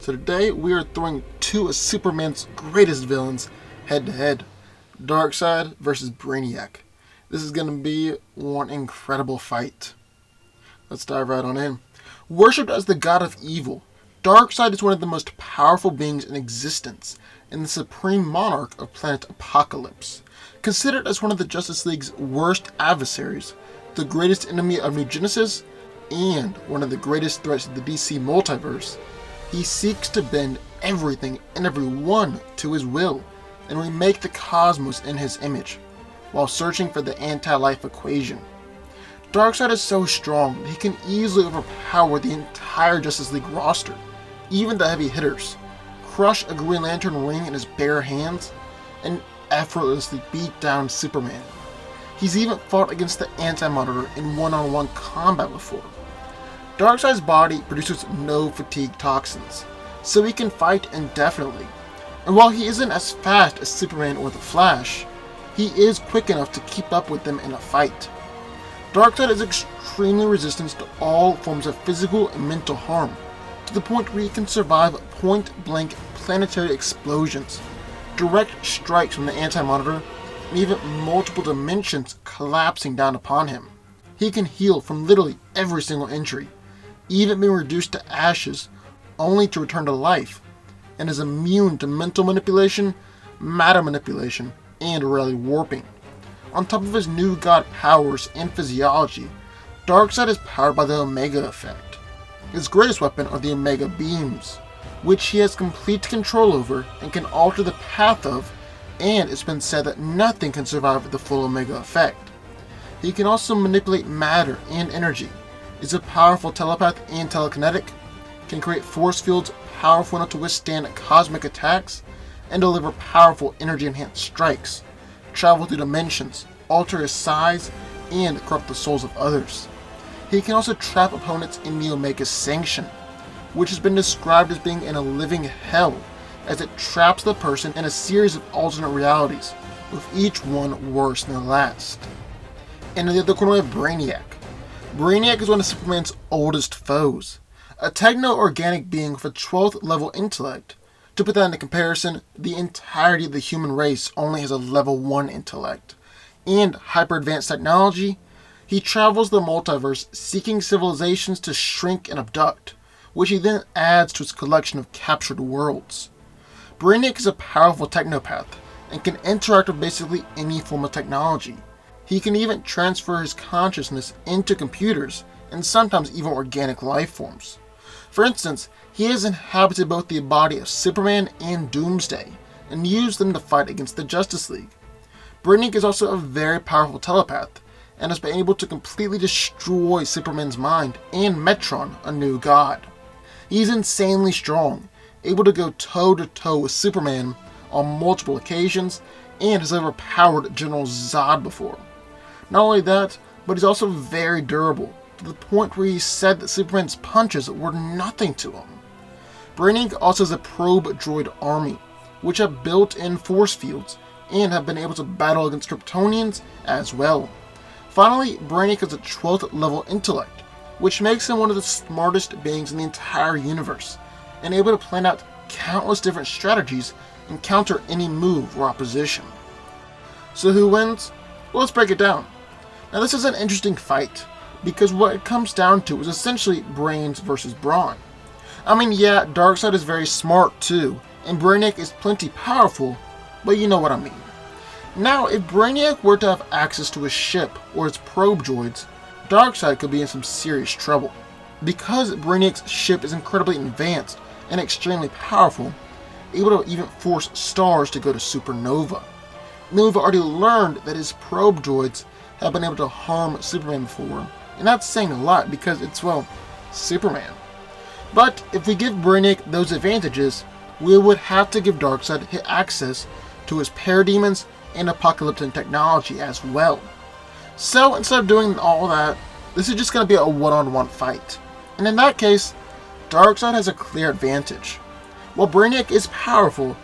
So today we are throwing two of Superman's greatest villains head to head. Darkseid versus Brainiac. This is going to be one incredible fight. Let's dive right on in. Worshipped as the god of evil, Darkseid is one of the most powerful beings in existence and the supreme monarch of planet Apocalypse. Considered as one of the Justice League's worst adversaries, the greatest enemy of New Genesis, and one of the greatest threats to the DC multiverse, he seeks to bend everything and everyone to his will and remake the cosmos in his image, while searching for the anti-life equation. Darkseid is so strong that he can easily overpower the entire Justice League roster, even the heavy hitters, crush a Green Lantern ring in his bare hands, and effortlessly beat down Superman. He's even fought against the Anti-Monitor in one-on-one combat before. Darkseid's body produces no fatigue toxins, so he can fight indefinitely. And while he isn't as fast as Superman or the Flash, he is quick enough to keep up with them in a fight. Darkseid is extremely resistant to all forms of physical and mental harm, to the point where he can survive point-blank planetary explosions, direct strikes from the Anti-Monitor, and even multiple dimensions collapsing down upon him. He can heal from literally every single injury, even being reduced to ashes only to return to life, and is immune to mental manipulation, matter manipulation, and rarely warping. On top of his new god powers and physiology, Darkseid is powered by the Omega effect. His greatest weapon are the Omega beams, which he has complete control over and can alter the path of, and it's been said that nothing can survive the full Omega effect. He can also manipulate matter and energy, is a powerful telepath and telekinetic, can create force fields powerful enough to withstand cosmic attacks, and deliver powerful energy-enhanced strikes, travel through dimensions, alter his size, and corrupt the souls of others. He can also trap opponents in the Omega Sanction, which has been described as being in a living hell, as it traps the person in a series of alternate realities, with each one worse than the last. And in the other corner we have Brainiac. Brainiac is one of Superman's oldest foes, a techno-organic being with a 12th level intellect. To put that into comparison, the entirety of the human race only has a level 1 intellect. And hyper-advanced technology, he travels the multiverse seeking civilizations to shrink and abduct, which he then adds to his collection of captured worlds. Brainiac is a powerful technopath and can interact with basically any form of technology. He can even transfer his consciousness into computers and sometimes even organic life forms. For instance, he has inhabited both the body of Superman and Doomsday and used them to fight against the Justice League. Brainiac is also a very powerful telepath and has been able to completely destroy Superman's mind and Metron, a new god. He's insanely strong, able to go toe-to-toe with Superman on multiple occasions, and has overpowered General Zod before. Not only that, but he's also very durable, to the point where he said that Superman's punches were nothing to him. Brainiac also has a probe droid army, which have built-in force fields, and have been able to battle against Kryptonians as well. Finally, Brainiac has a 12th level intellect, which makes him one of the smartest beings in the entire universe, and able to plan out countless different strategies and counter any move or opposition. So who wins? Well, let's break it down. Now this is an interesting fight, because what it comes down to is essentially brains versus brawn. I mean, yeah, Darkseid is very smart too, and Brainiac is plenty powerful, but you know what I mean. Now, if Brainiac were to have access to his ship or his probe droids, Darkseid could be in some serious trouble. Because Brainiac's ship is incredibly advanced and extremely powerful, able to even force stars to go to supernova. And we've already learned that his probe droids have been able to harm Superman before, and that's saying a lot because it's, well, Superman. But if we give Brainiac those advantages, we would have to give Darkseid access to his parademons and apocalyptic technology as well. So instead of doing all that, this is just going to be a one-on-one fight. And in that case, Darkseid has a clear advantage. While Brainiac is powerful,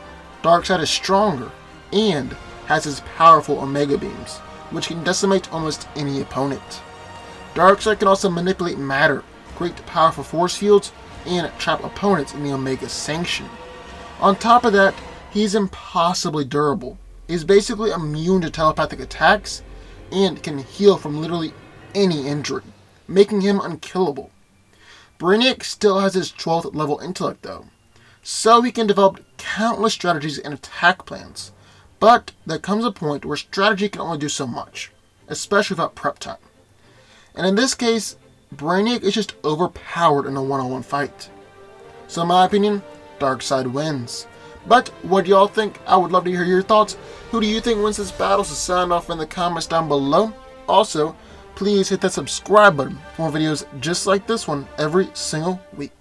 Darkseid is stronger and has his powerful Omega beams, which can decimate almost any opponent. Darkseid can also manipulate matter, create powerful force fields and trap opponents in the Omega Sanction. On top of that, he's impossibly durable. He's basically immune to telepathic attacks and can heal from literally any injury, making him unkillable. Brainiac still has his 12th level intellect though, so he can develop countless strategies and attack plans, but there comes a point where strategy can only do so much, especially without prep time. And in this case, Brainiac is just overpowered in a one-on-one fight. So in my opinion, Darkseid wins. But what do y'all think? I would love to hear your thoughts. Who do you think wins this battle? So sound off in the comments down below. Also, please hit that subscribe button for more videos just like this one every single week.